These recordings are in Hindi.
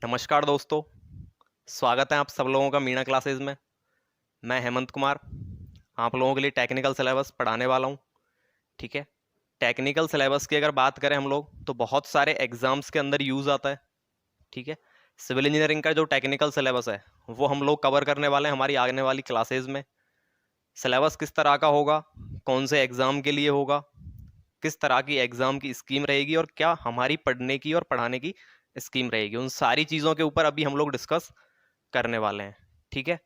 नमस्कार दोस्तों। स्वागत है आप सब लोगों का मीणा क्लासेस में। मैं हेमंत कुमार आप लोगों के लिए टेक्निकल सिलेबस पढ़ाने वाला हूँ। ठीक है। टेक्निकल सिलेबस की अगर बात करें हम लोग तो बहुत सारे एग्जाम्स के अंदर यूज़ आता है। ठीक है। सिविल इंजीनियरिंग का जो टेक्निकल सिलेबस है वो हम लोग कवर करने वाले हैं हमारी आने वाली क्लासेज में। सिलेबस किस तरह का होगा, कौन से एग्ज़ाम के लिए होगा, किस तरह की एग्ज़ाम की स्कीम रहेगी और क्या हमारी पढ़ने की और पढ़ाने की स्कीम रहेगी, उन सारी चीज़ों के ऊपर अभी हम लोग डिस्कस करने वाले हैं। ठीक है।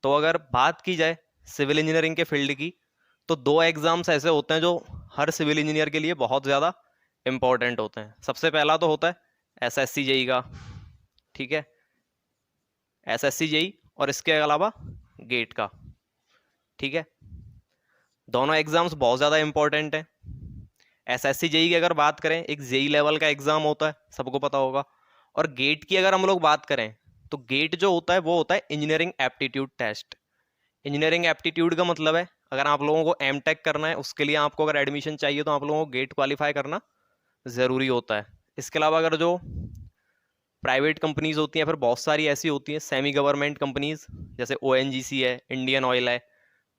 तो अगर बात की जाए सिविल इंजीनियरिंग के फील्ड की तो दो एग्जाम्स ऐसे होते हैं जो हर सिविल इंजीनियर के लिए बहुत ज़्यादा इंपॉर्टेंट होते हैं। सबसे पहला तो होता है एसएससी जेई का। ठीक है। एसएससी जेई और इसके अलावा गेट का। ठीक है। दोनों एग्जाम्स बहुत ज़्यादा इंपॉर्टेंट हैं। एसएससी जेई की अगर बात करें एक जेई लेवल का एग्जाम होता है, सबको पता होगा। और गेट की अगर हम लोग बात करें तो गेट जो होता है वो होता है engineering aptitude test. Engineering aptitude का मतलब है अगर आप लोगों को एम टेक करना है उसके लिए आपको अगर एडमिशन चाहिए तो आप लोगों को गेट क्वालिफाई करना ज़रूरी होता है। इसके अलावा अगर जो प्राइवेट कंपनीज होती हैं फिर बहुत सारी ऐसी होती हैं सेमी गवर्नमेंट कंपनीज, जैसे ओएनजीसी है, इंडियन ऑयल है,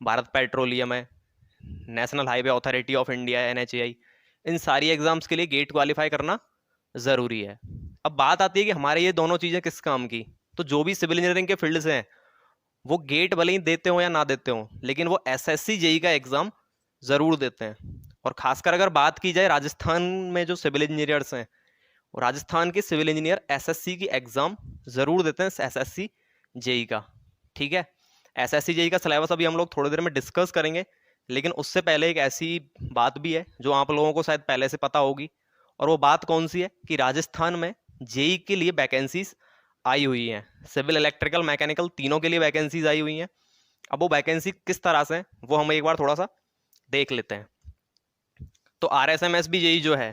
भारत पेट्रोलियम है, national highway authority of India है एनएचएआई, इन सारी एग्जाम्स के लिए गेट क्वालिफाई करना ज़रूरी है। अब बात आती है कि हमारे ये दोनों चीज़ें किस काम की। तो जो भी सिविल इंजीनियरिंग के फील्ड से हैं वो गेट भले ही देते हो या ना देते हो लेकिन वो एसएससी जेई का एग्ज़ाम ज़रूर देते हैं। और खासकर अगर बात की जाए राजस्थान में जो सिविल इंजीनियर्स हैं, वो राजस्थान के सिविल इंजीनियर एसएससी की एग्ज़ाम ज़रूर देते हैं, एसएससी जेई का। ठीक है। एसएससी जेई का सिलेबस अभी हम लोग थोड़ी देर में डिस्कस करेंगे, लेकिन उससे पहले एक ऐसी बात भी है जो आप लोगों को शायद पहले से पता होगी। और वो बात कौन सी है कि राजस्थान में जेई के लिए वैकेंसीज आई हुई हैं। सिविल, इलेक्ट्रिकल, मैकेनिकल तीनों के लिए वैकेंसीज आई हुई हैं। अब वो वैकेंसी किस तरह से हैं वो हम एक बार थोड़ा सा देख लेते हैं। तो आरएसएमएसबी जेई जो है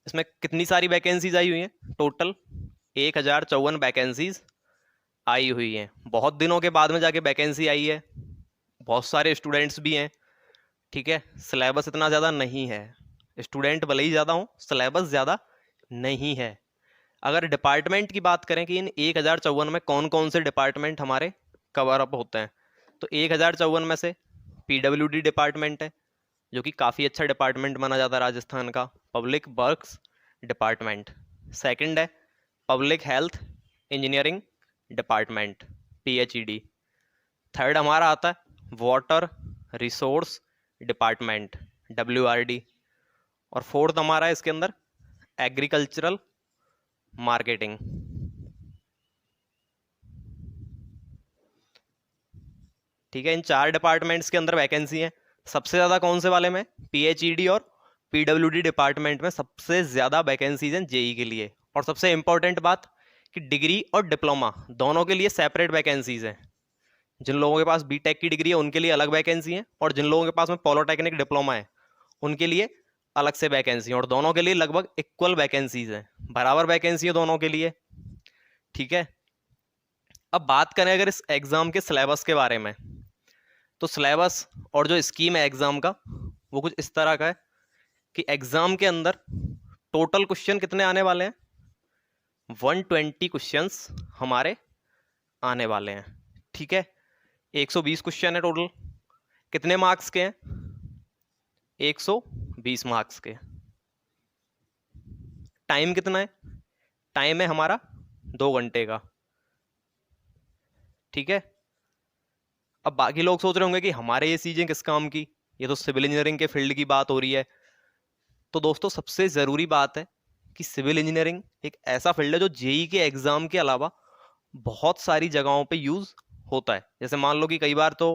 इसमें कितनी सारी वैकेंसीज आई हुई हैं? टोटल 1054 वैकेंसीज आई हुई हैं। बहुत दिनों के बाद में जाके वैकेंसी आई है, बहुत सारे स्टूडेंट्स भी हैं। ठीक है। सिलेबस इतना ज़्यादा नहीं है, स्टूडेंट भले ही ज़्यादा हों, सिलेबस ज़्यादा नहीं है। अगर डिपार्टमेंट की बात करें कि इन 1054 में कौन कौन से डिपार्टमेंट हमारे कवर अप होते हैं, तो 1054 में से पीडब्ल्यूडी डिपार्टमेंट है जो कि काफ़ी अच्छा डिपार्टमेंट माना जाता है राजस्थान का, पब्लिक वर्क्स डिपार्टमेंट। सेकंड है public health engineering department, PHED. Third हमारा आता है वाटर रिसोर्स डिपार्टमेंट, डब्ल्यूआरडी। और फोर्थ हमारा है इसके अंदर एग्रीकल्चरल मार्केटिंग। ठीक है। इन चार डिपार्टमेंट्स के अंदर वैकेंसी है। सबसे ज़्यादा कौन से वाले में? पीएचईडी और पीडब्ल्यूडी डिपार्टमेंट में सबसे ज़्यादा वैकेंसीज हैं जेई के लिए। और सबसे इंपॉर्टेंट बात कि डिग्री और डिप्लोमा दोनों के लिए सेपरेट वैकेंसीज हैं। जिन लोगों के पास बीटेक की डिग्री है उनके लिए अलग वैकेंसी है, और जिन लोगों के पास में पॉलिटेक्निक डिप्लोमा है उनके लिए अलग से वैकेंसी है। और दोनों के लिए लगभग इक्वल वैकेंसीज हैं, बराबर वैकेंसी है दोनों के लिए। ठीक है। अब बात करें अगर इस एग्ज़ाम के सिलेबस के बारे में, तो सिलेबस और जो स्कीम है एग्ज़ाम का वो कुछ इस तरह का है कि एग्ज़ाम के अंदर टोटल क्वेश्चन कितने आने वाले हैं? 120 क्वेश्चंस हमारे आने वाले हैं। ठीक है। 120 क्वेश्चन है टोटल। कितने मार्क्स के हैं? 120 मार्क्स के। टाइम कितना है? टाइम है हमारा 2 घंटे का। ठीक है। अब बाकी लोग सोच रहे होंगे कि हमारे ये चीज़ें किस काम की, ये तो सिविल इंजीनियरिंग के फील्ड की बात हो रही है। तो दोस्तों सबसे ज़रूरी बात है कि सिविल इंजीनियरिंग एक ऐसा फील्ड है जो जेई के एग्ज़ाम के अलावा बहुत सारी जगहों पे यूज़ होता है। जैसे मान लो कि कई बार तो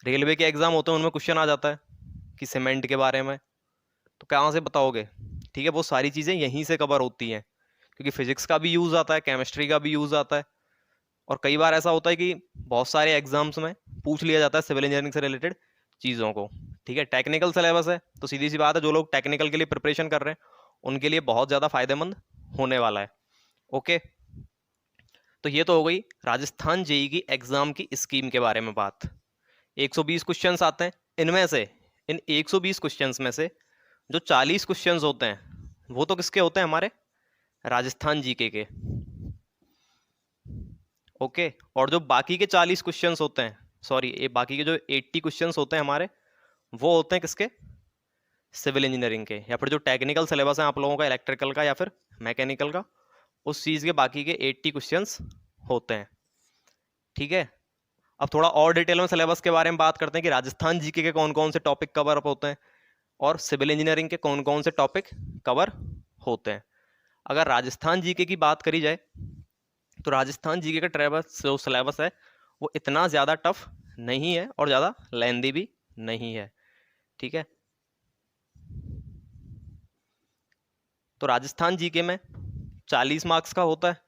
रेलवे के एग्ज़ाम होते हैं, उनमें क्वेश्चन आ जाता है कि सीमेंट के बारे में, तो कहाँ से बताओगे? ठीक है। वो सारी चीज़ें यहीं से कवर होती हैं, क्योंकि फिजिक्स का भी यूज़ आता है, केमिस्ट्री का भी यूज़ आता है। और कई बार ऐसा होता है कि बहुत सारे एग्जाम्स में पूछ लिया जाता है सिविल इंजीनियरिंग से रिलेटेड चीज़ों को। ठीक है। टेक्निकल सिलेबस है तो सीधी सी बात है जो लोग टेक्निकल के लिए प्रिपरेशन कर रहे हैं उनके लिए बहुत ज़्यादा फायदेमंद होने वाला है। ओके। तो ये तो हो गई राजस्थान जेई की एग्ज़ाम की स्कीम के बारे में बात। 120 क्वेश्चंस आते हैं। इनमें से इन 120 क्वेश्चंस में से जो 40 क्वेश्चंस होते हैं वो तो किसके होते हैं? हमारे राजस्थान जीके के। ओके, और जो बाकी के 40 क्वेश्चंस होते हैं, सॉरी ये बाकी के जो 80 क्वेश्चंस होते हैं हमारे, वो होते हैं किसके? सिविल इंजीनियरिंग के, या फिर जो टेक्निकल सिलेबस है आप लोगों का इलेक्ट्रिकल का या फिर मैकेनिकल का, उस चीज़ के बाकी के 80 क्वेश्चंस होते हैं। ठीक है, अब थोड़ा और डिटेल में सिलेबस के बारे में बात करते हैं कि राजस्थान जीके के कौन कौन से टॉपिक कवर अप होते हैं और सिविल इंजीनियरिंग के कौन कौन से टॉपिक कवर होते हैं। अगर राजस्थान जीके की बात करी जाए तो राजस्थान जीके का ट्रेवल्स जो सिलेबस है वो इतना ज़्यादा टफ नहीं है और ज़्यादा लेंदी भी नहीं है। ठीक है, तो राजस्थान जीके में 40 मार्क्स का होता है।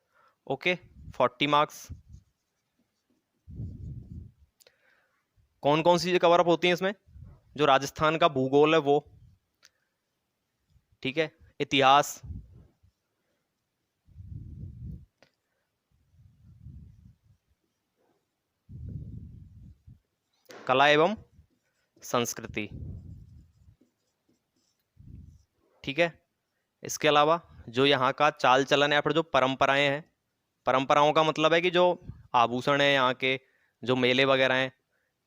Okay, 40 marks. कौन कौन सी चीज़ें कवर अप होती हैं इसमें? जो राजस्थान का भूगोल है वो, ठीक है, इतिहास, कला एवं संस्कृति। ठीक है, इसके अलावा जो यहाँ का चाल चलन है या फिर जो परंपराएं हैं, परंपराओं का मतलब है कि जो आभूषण है यहाँ के, जो मेले वगैरह हैं,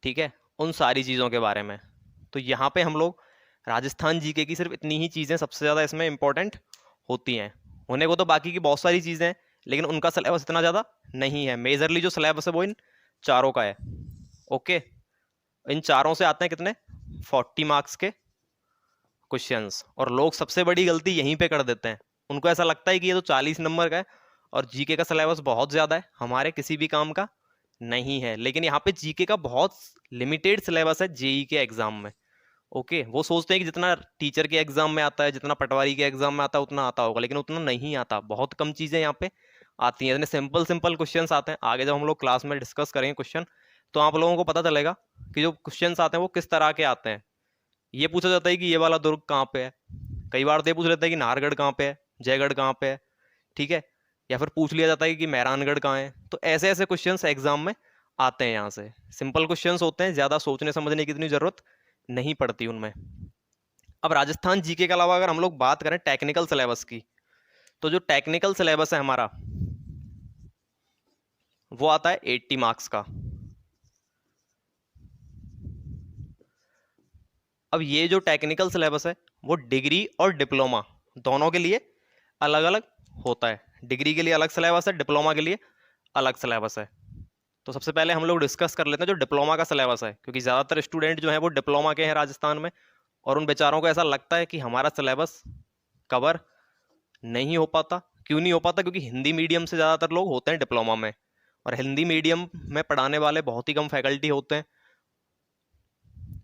ठीक है, उन सारी चीज़ों के बारे में। तो यहाँ पे हम लोग राजस्थान जीके की सिर्फ इतनी ही चीज़ें सबसे ज़्यादा इसमें इंपॉर्टेंट होती हैं। होने को तो बाकी की बहुत सारी चीज़ें हैं, लेकिन उनका सिलेबस इतना ज़्यादा नहीं है। मेजरली जो सिलेबस है वो इन चारों का है। ओके, इन चारों से आते हैं कितने? 40 मार्क्स के क्वेश्चंस। और लोग सबसे बड़ी गलती यहीं पे कर देते हैं, उनको ऐसा लगता है कि ये तो 40 नंबर का है और जीके का सिलेबस बहुत ज़्यादा है, हमारे किसी भी काम का नहीं है। लेकिन यहाँ पे जीके का बहुत लिमिटेड सिलेबस है जेई के एग्जाम में। ओके, वो सोचते हैं कि जितना टीचर के एग्जाम में आता है, जितना पटवारी के एग्जाम में आता है उतना आता होगा, लेकिन उतना नहीं आता। बहुत कम चीज़ें यहाँ पे आती हैं, इतने सिंपल सिंपल क्वेश्चंस आते हैं। आगे जब हम लोग क्लास में डिस्कस करेंगे क्वेश्चन, तो आप लोगों को पता चलेगा कि जो क्वेश्चंस आते हैं वो किस तरह के आते हैं। ये पूछा जाता है कि ये वाला दुर्ग कहाँ पे है, कई बार तो ये पूछ लेता है कि नाहरगढ़ कहाँ पे है, जयगढ़ कहाँ पे है। ठीक है, या फिर पूछ लिया जाता है कि मेहरानगढ़ कहाँ है। तो ऐसे ऐसे क्वेश्चंस एग्जाम में आते हैं। यहाँ से सिंपल क्वेश्चंस होते हैं, ज़्यादा सोचने समझने की इतनी ज़रूरत नहीं पड़ती उनमें। अब राजस्थान जीके के अलावा अगर हम लोग बात करें टेक्निकल सिलेबस की, तो जो टेक्निकल सिलेबस है हमारा वो आता है 80 मार्क्स का। अब ये जो टेक्निकल सिलेबस है वो डिग्री और डिप्लोमा दोनों के लिए अलग अलग होता है। डिग्री के लिए अलग सिलेबस है, डिप्लोमा के लिए अलग सिलेबस है। तो सबसे पहले हम लोग डिस्कस कर लेते हैं जो डिप्लोमा का सिलेबस है, क्योंकि ज़्यादातर स्टूडेंट जो है वो डिप्लोमा के हैं राजस्थान में, और उन बेचारों को ऐसा लगता है कि हमारा सिलेबस कवर नहीं हो पाता। क्यों नहीं हो पाता? क्योंकि हिंदी मीडियम से ज़्यादातर लोग होते हैं डिप्लोमा में, और हिंदी मीडियम में पढ़ाने वाले बहुत ही कम फैकल्टी होते हैं।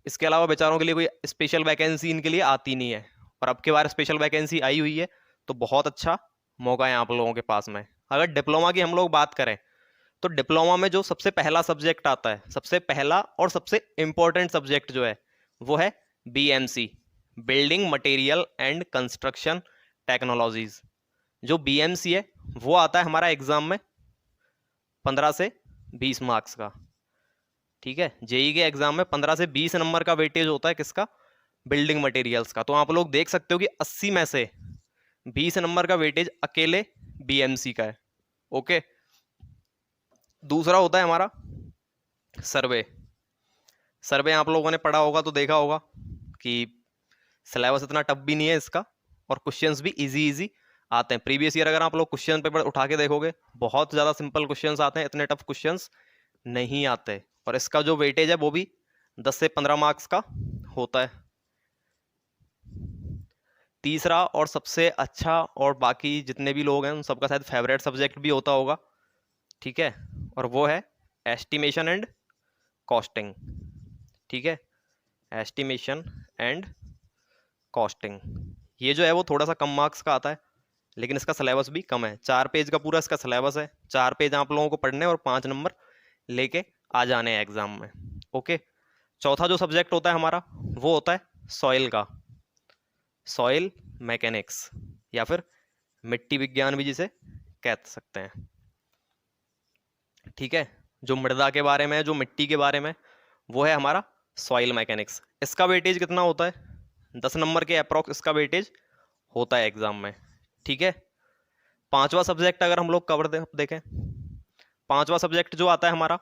इसके अलावा बेचारों के लिए कोई स्पेशल वैकेंसी इनके लिए आती नहीं है, और अब के बार स्पेशल वैकेंसी आई हुई है, तो बहुत अच्छा मौका है आप लोगों के पास में। अगर डिप्लोमा की हम लोग बात करें तो डिप्लोमा में जो सबसे पहला सब्जेक्ट आता है, सबसे पहला और सबसे इम्पोर्टेंट सब्जेक्ट जो है वो है BMC, building material and construction technologies. जो बीएमसी है वो आता है हमारा एग्जाम में 15 से 20 मार्क्स का। ठीक है, जेई के एग्जाम में 15 से 20 नंबर का वेटेज होता है किसका? बिल्डिंग मटेरियल्स का। तो आप लोग देख सकते हो कि 80 में से 20 नंबर का वेटेज अकेले बीएमसी का है। ओके, दूसरा होता है हमारा सर्वे। सर्वे आप लोगों ने पढ़ा होगा तो देखा होगा कि सिलेबस इतना टफ भी नहीं है इसका, और क्वेश्चंस भी इजी इजी आते हैं। प्रीवियस ईयर अगर आप लोग क्वेश्चन पेपर उठा के देखोगे, बहुत ज़्यादा सिंपल क्वेश्चंस आते हैं, इतने टफ क्वेश्चंस नहीं आते। और इसका जो वेटेज है वो भी 10 से 15 मार्क्स का होता है। तीसरा और सबसे अच्छा, और बाकी जितने भी लोग हैं उन सबका शायद फेवरेट सब्जेक्ट भी होता होगा, ठीक है, और वो है एस्टिमेशन एंड कॉस्टिंग। ठीक है, एस्टिमेशन एंड कॉस्टिंग, ये जो है वो थोड़ा सा कम मार्क्स का आता है, लेकिन इसका सिलेबस भी कम है। 4 पेज का पूरा इसका सिलेबस है, 4 पेज आप लोगों को पढ़ने और 5 नंबर लेके आ जाने हैं एग्जाम में। ओके, चौथा जो सब्जेक्ट होता है हमारा वो होता है सॉइल का, सॉइल मैकेनिक्स, या फिर मिट्टी विज्ञान भी जिसे कह सकते हैं। ठीक है, जो मृदा के बारे में, जो मिट्टी के बारे में, वो है हमारा सॉइल मैकेनिक्स। इसका वेटेज कितना होता है? 10 नंबर के अप्रॉक्स इसका वेटेज होता है एग्जाम में। ठीक है, पांचवा सब्जेक्ट अगर हम लोग कवर देखें, पांचवा सब्जेक्ट जो आता है हमारा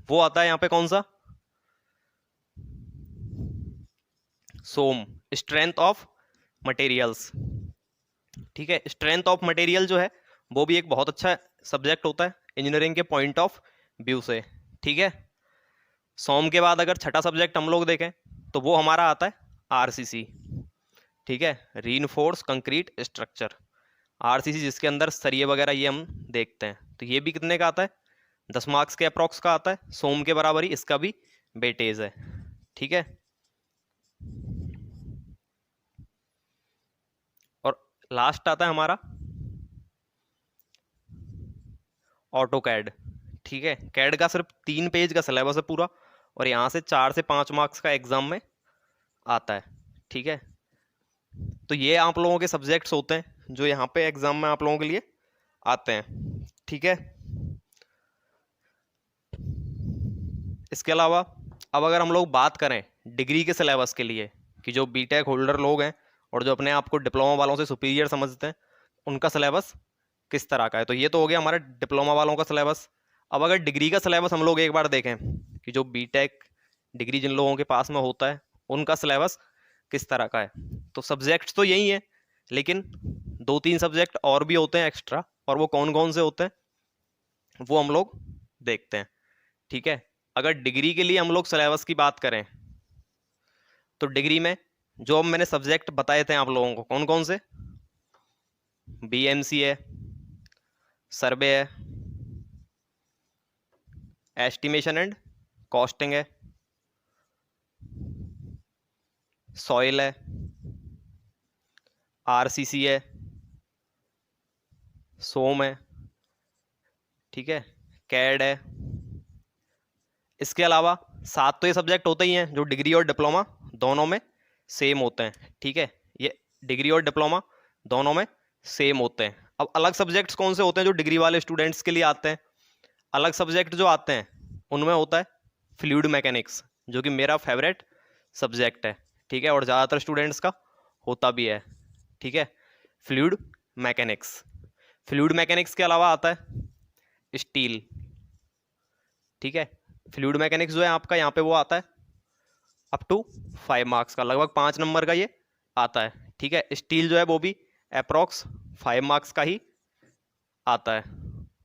वो आता है यहाँ पे कौन सा, सोम, स्ट्रेंथ ऑफ मटेरियल्स। ठीक है, स्ट्रेंथ ऑफ मटेरियल जो है वो भी एक बहुत अच्छा सब्जेक्ट होता है इंजीनियरिंग के पॉइंट ऑफ व्यू से। ठीक है, सोम के बाद अगर छठा सब्जेक्ट हम लोग देखें तो वो हमारा आता है आरसीसी। ठीक है, रीइंफोर्स कंक्रीट स्ट्रक्चर, आरसीसी, जिसके अंदर सरिये वगैरह ये हम देखते हैं। तो ये भी कितने का आता है, 10 मार्क्स के अप्रॉक्स का आता है, सोम के बराबर ही इसका भी वेटेज है। ठीक है, और लास्ट आता है हमारा ऑटो कैड। ठीक है, कैड का सिर्फ 3 पेज का सिलेबस है पूरा, और यहाँ से 4 से 5 मार्क्स का एग्जाम में आता है। ठीक है, तो ये आप लोगों के सब्जेक्ट्स होते हैं जो यहाँ पे एग्जाम में आप लोगों के लिए आते हैं। ठीक है, इसके अलावा अब अगर हम लोग बात करें डिग्री के सिलेबस के लिए कि जो बीटेक होल्डर लोग हैं और जो अपने आप को डिप्लोमा वालों से सुपीरियर समझते हैं, उनका सिलेबस किस तरह का है, तो ये तो हो गया हमारे डिप्लोमा वालों का सिलेबस। अब अगर डिग्री का सिलेबस हम लोग एक बार देखें कि जो बीटेक डिग्री जिन लोगों के पास में होता है उनका सिलेबस किस तरह का है, तो सब्जेक्ट्स तो यही है, लेकिन 2-3 सब्जेक्ट और भी होते हैं एक्स्ट्रा, और वो कौन कौन से होते हैं वो हम लोग देखते हैं। ठीक है, अगर डिग्री के लिए हम लोग सिलेबस की बात करें तो डिग्री में जो अब मैंने सब्जेक्ट बताए थे आप लोगों को, कौन कौन से, बीएमसी है, सर्वे है, एस्टिमेशन एंड कॉस्टिंग है, सॉइल है, आरसीसी है, सोम है, ठीक है, कैड है। इसके अलावा 7 तो ये सब्जेक्ट होते ही हैं जो डिग्री और डिप्लोमा दोनों में सेम होते हैं। ठीक है, ये डिग्री और डिप्लोमा दोनों में सेम होते हैं। अब अलग सब्जेक्ट्स कौन से होते हैं जो डिग्री वाले स्टूडेंट्स के लिए आते हैं, अलग सब्जेक्ट जो आते हैं उनमें होता है फ्लूइड मैकेनिक्स, जो कि मेरा फेवरेट सब्जेक्ट है। ठीक है, और ज़्यादातर स्टूडेंट्स का होता भी है। ठीक है, फ्लूइड मैकेनिक्स। फ्लूइड मैकेनिक्स के अलावा आता है स्टील। ठीक है, फ्लूइड मैकेनिक्स जो है आपका यहाँ पे वो आता है अप टू 5 मार्क्स का, लगभग 5 नंबर का ये आता है। ठीक है, स्टील जो है वो भी अप्रॉक्स 5 मार्क्स का ही आता है।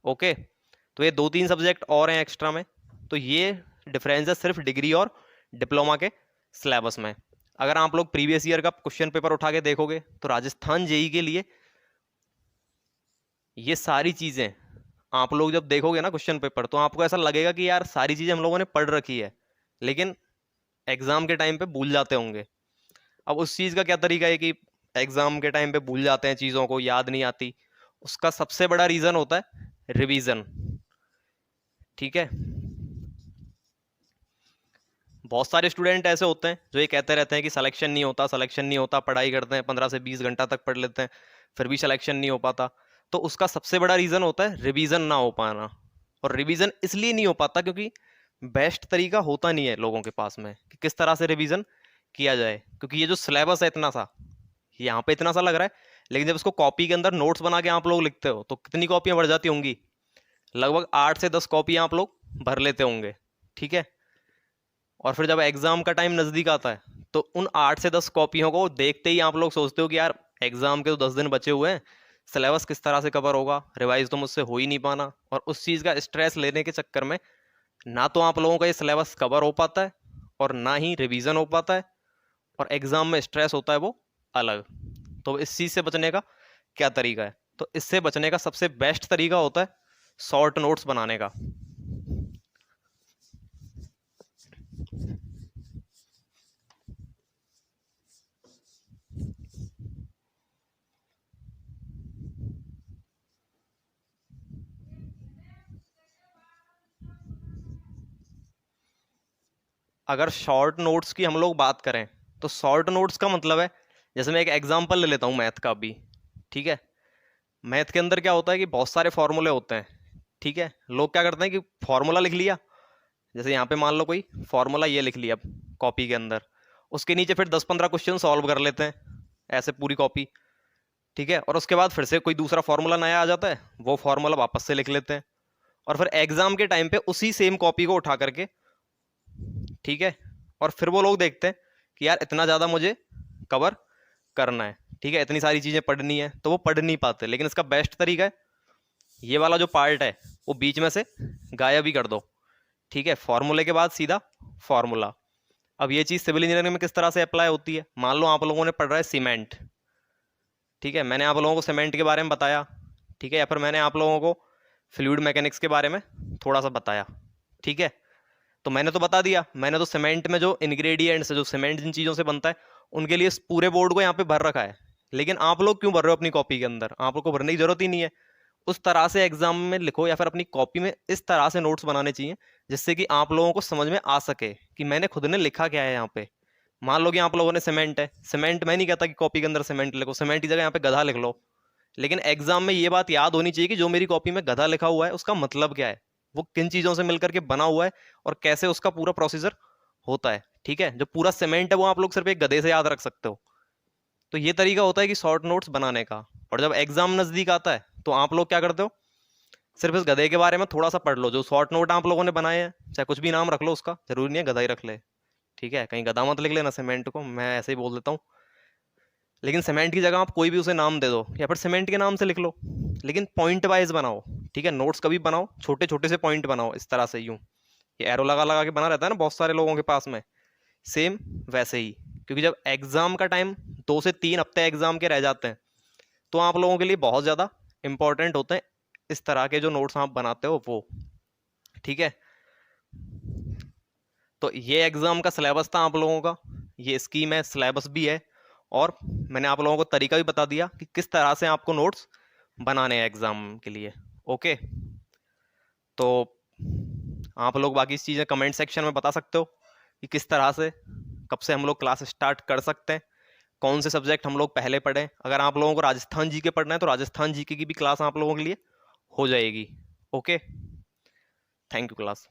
ओके, तो ये 2-3 सब्जेक्ट और हैं एक्स्ट्रा में। तो ये डिफरेंस है सिर्फ डिग्री और डिप्लोमा के सिलेबस में। अगर आप लोग प्रीवियस ईयर का क्वेश्चन पेपर उठा के देखोगे तो राजस्थान जेई के लिए ये सारी चीज़ें आप लोग जब देखोगे ना क्वेश्चन पेपर, तो आपको ऐसा लगेगा कि यार सारी चीज़ें हम लोगों ने पढ़ रखी है, लेकिन एग्जाम के टाइम पे भूल जाते होंगे। अब उस चीज़ का क्या तरीका है कि एग्जाम के टाइम पे भूल जाते हैं, चीज़ों को याद नहीं आती, उसका सबसे बड़ा रीज़न होता है रिवीजन। ठीक है, बहुत सारे स्टूडेंट ऐसे होते हैं जो ये कहते रहते हैं कि सिलेक्शन नहीं होता, सिलेक्शन नहीं होता, पढ़ाई करते हैं 15 से 20 घंटा तक पढ़ लेते हैं, फिर भी सिलेक्शन नहीं हो पाता। तो उसका सबसे बड़ा रीज़न होता है रिवीजन ना हो पाना। और रिवीजन इसलिए नहीं हो पाता क्योंकि बेस्ट तरीका होता नहीं है लोगों के पास में कि किस तरह से रिवीजन किया जाए, क्योंकि ये जो सिलेबस है इतना सा, यहाँ पे इतना सा लग रहा है, लेकिन जब इसको कॉपी के अंदर नोट्स बना के आप लोग लिखते हो तो कितनी कॉपियाँ भर जाती होंगी, लगभग 8 से 10 कॉपियाँ आप लोग भर लेते होंगे। ठीक है, और फिर जब एग्जाम का टाइम नज़दीक आता है तो उन 8 से 10 कॉपियों को देखते ही आप लोग सोचते हो कि यार एग्जाम के तो 10 दिन बचे हुए हैं, सिलेबस किस तरह से कवर होगा, रिवाइज तो मुझसे हो ही नहीं पाना। और उस चीज़ का स्ट्रेस लेने के चक्कर में ना तो आप लोगों का ये सिलेबस कवर हो पाता है और ना ही रिवीजन हो पाता है, और एग्जाम में स्ट्रेस होता है वो अलग। तो इस चीज़ से बचने का क्या तरीका है, तो इससे बचने का सबसे बेस्ट तरीका होता है शॉर्ट नोट्स बनाने का। अगर शॉर्ट नोट्स की हम लोग बात करें तो शॉर्ट नोट्स का मतलब है, जैसे मैं एक एग्जांपल ले लेता हूँ मैथ का भी। ठीक है, मैथ के अंदर क्या होता है कि बहुत सारे फॉर्मूले होते हैं। ठीक है, लोग क्या करते हैं कि फॉर्मूला लिख लिया, जैसे यहाँ पे मान लो कोई फॉर्मूला ये लिख लिया कॉपी के अंदर, उसके नीचे फिर 10-15 क्वेश्चन सॉल्व कर लेते हैं ऐसे पूरी कॉपी। ठीक है, और उसके बाद फिर से कोई दूसरा फॉर्मूला नया आ जाता है, वो फॉर्मूला वापस से लिख लेते हैं, और फिर एग्जाम के टाइम पे उसी सेम कॉपी को उठा करके, ठीक है, और फिर वो लोग देखते हैं कि यार इतना ज़्यादा मुझे कवर करना है, ठीक है, इतनी सारी चीज़ें पढ़नी है, तो वो पढ़ नहीं पाते। लेकिन इसका बेस्ट तरीका है, ये वाला जो पार्ट है वो बीच में से गायब ही कर दो, ठीक है, फॉर्मूले के बाद सीधा फॉर्मूला। अब ये चीज़ सिविल इंजीनियरिंग में किस तरह से अप्लाई होती है, मान लो आप लोगों ने पढ़ रहा है सीमेंट, ठीक है, मैंने आप लोगों को सीमेंट के बारे में बताया, ठीक है, या फिर मैंने आप लोगों को फ्लूइड मैकेनिक्स के बारे में थोड़ा सा बताया, ठीक है, तो मैंने तो बता दिया, मैंने तो सीमेंट में जो इंग्रेडिएंट्स है, जो सीमेंट जिन चीज़ों से बनता है, उनके लिए इस पूरे बोर्ड को यहाँ पे भर रखा है। लेकिन आप लोग क्यों भर रहे हो अपनी कॉपी के अंदर, आप लोग को भरने की जरूरत ही नहीं है। उस तरह से एग्जाम में लिखो, या फिर अपनी कॉपी में इस तरह से नोट्स बनाने चाहिए जिससे कि आप लोगों को समझ में आ सके कि मैंने खुद ने लिखा क्या है यहाँ पे। मान लो कि आप लोगों ने सीमेंट है, सीमेंट, मैं नहीं कहता कि कॉपी के अंदर सीमेंट लिखो, सीमेंट की जगह यहाँ पे गधा लिख लो, लेकिन एग्जाम में ये बात याद होनी चाहिए कि जो मेरी कॉपी में गधा लिखा हुआ है उसका मतलब क्या है, वो किन चीजों से मिलकर के बना हुआ है और कैसे उसका पूरा प्रोसीजर होता है, ठीक है। जो पूरा सीमेंट है वो आप लोग सिर्फ एक गधे से याद रख सकते हो। तो ये तरीका होता है कि शॉर्ट नोट्स बनाने का। और जब एग्जाम नजदीक आता है तो आप लोग क्या करते हो, सिर्फ इस गधे के बारे में थोड़ा सा पढ़ लो, जो शॉर्ट नोट आप लोगों ने बनाए हैं, चाहे कुछ भी नाम रख लो उसका, जरूरी नहीं है गधा ही रख ले, ठीक है, कहीं गधा मत लिख लेना सीमेंट को, मैं ऐसे ही बोल देता हूँ। लेकिन सीमेंट की जगह आप कोई भी उसे नाम दे दो, या फिर सीमेंट के नाम से लिख लो, लेकिन पॉइंट वाइज बनाओ, ठीक है, नोट्स कभी बनाओ छोटे छोटे से पॉइंट बनाओ, इस तरह से यूं, ये एरो लगा लगा के बना रहता है ना बहुत सारे लोगों के पास में, सेम वैसे ही। क्योंकि जब एग्जाम का टाइम 2 से 3 हफ्ते एग्जाम के रह जाते हैं, तो आप लोगों के लिए बहुत ज़्यादा इंपॉर्टेंट होते हैं इस तरह के जो नोट्स आप बनाते हो वो, ठीक है। तो ये एग्जाम का सिलेबस था आप लोगों का, ये स्कीम है, सिलेबस भी है, और मैंने आप लोगों को तरीका भी बता दिया कि किस तरह से आपको नोट्स बनाने हैं एग्जाम के लिए। ओके, तो आप लोग बाकी चीज़ें कमेंट सेक्शन में बता सकते हो कि किस तरह से, कब से हम लोग क्लास स्टार्ट कर सकते हैं, कौन से सब्जेक्ट हम लोग पहले पढ़ें। अगर आप लोगों को राजस्थान जीके पढ़ना है तो राजस्थान जीके की भी क्लास आप लोगों के लिए हो जाएगी। Okay, thank you class.